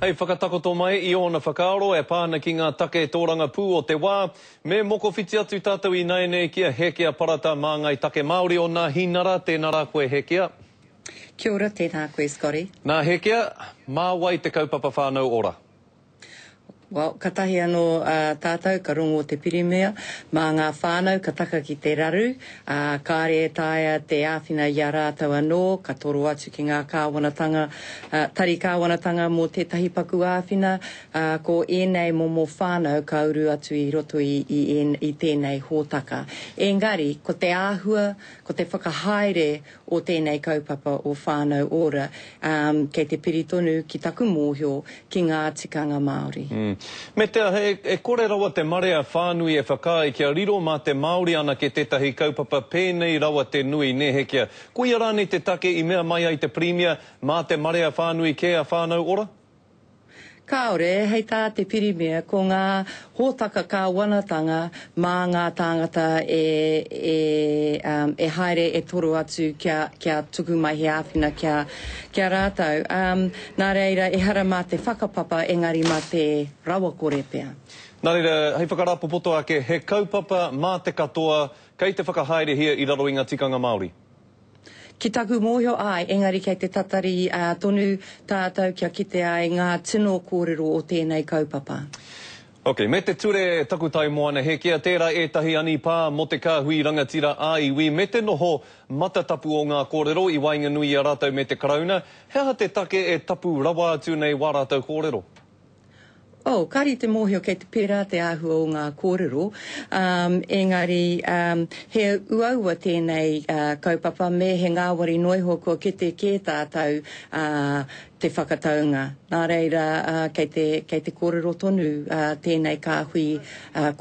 Hei whakatakoto mai I ona whakaaro e pāna ki ngā take tōranga pū o te wā. Me moko whiti atu tātou I nei nei kia hekea parata mā ngai take Māori o nā hinara, tēnara koe hekea. Kia ora, tēnā koe Scotty. Nā hekea, mā wai te kaupapa whānau ora. Well, ka tahi anō tātou, ka rongo te pirimea, mā ngā whānau, ka taka ki te raru, kāre taia te āwhina I a rātou anō, ka toro atu ki ngā kāwanatanga, tari kāwanatanga mō tētahi paku āwhina, ko ēnei momo whānau ka uru atu I roto I tēnei hōtaka. Engari, ko te āhua, ko te whakahaere o tēnei kaupapa o whānau ora, kei te piritonu ki taku mōhio ki ngā tikanga Māori. Me te e kore rawa te marea whānui e whakai kia riro mā te Māori ana ke tētahi kaupapa pēnei rawa te nui ne hekea. Kuia rāni te take I mea mai ai te primia mā te marea whānui ke a whānau ora? Kāore, hei tā te pirimea, ko ngā hōtaka kāwanatanga mā ngā tāngata e haere e toro atu kia tuku mai he āwhina kia rātou. Nā reira, e hara mā te whakapapa, engari mā te rawa kore pea. Nā reira, hei whakarapopoto ake, he kaupapa mā te katoa, kei te whakahaere hia I raro I ngā tikanga Māori? Ki taku mōhio ai, engari kei te tatari tonu tātou kia kite ai ngā tino kōrero o tēnei kaupapa. Ok, me te ture takutai moana he kia tērā ētahi ani pā mo te kāhui rangatira a iwi, me te noho matatapu o ngā kōrero I wainga nui a rātou me te karauna, hea te take e tapu rawa atu nei wā rātou kōrero? Kari te mōhio kei te pērā te āhua o ngā kōrero. Engari, he uaua tēnei kaupapa me he ngāwari noihokoa ki te kē tātou te whakataunga. Nā reira, kei te kōrero tonu tēnei kāhui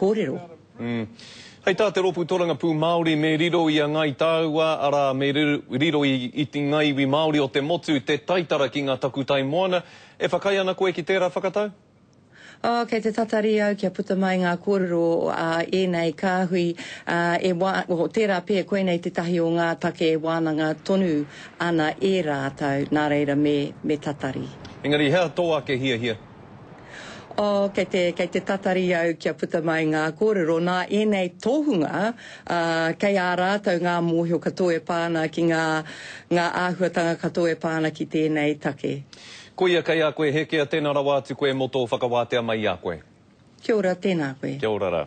kōrero. Hei tā te ropu toranga pū Māori me riro I a ngai tāua, ara me riro I te ngaiwi Māori o te motu, te taitara ki ngā takutai moana. E whakai ana koe ki tērā whakatau? Kei te tatari au kia puta mai ngā kōrero ēnei kāhui, tērā pēr koe nei te tahi o ngā take e wānanga tonu ana e rātou, nā reira me tatari. Engari, hea tō ake hia? Kei te tatari au kia puta mai ngā kōrero, nā ēnei tohunga, kei ā rātou ngā mōhio katoe pāna ki ngā āhuatanga katoe pāna ki tēnei take. Koia kai a koe hekea, tēnā rawa atu koe moto whakawātea mai a koe. Kia ora, tēnā koe. Kia ora rā.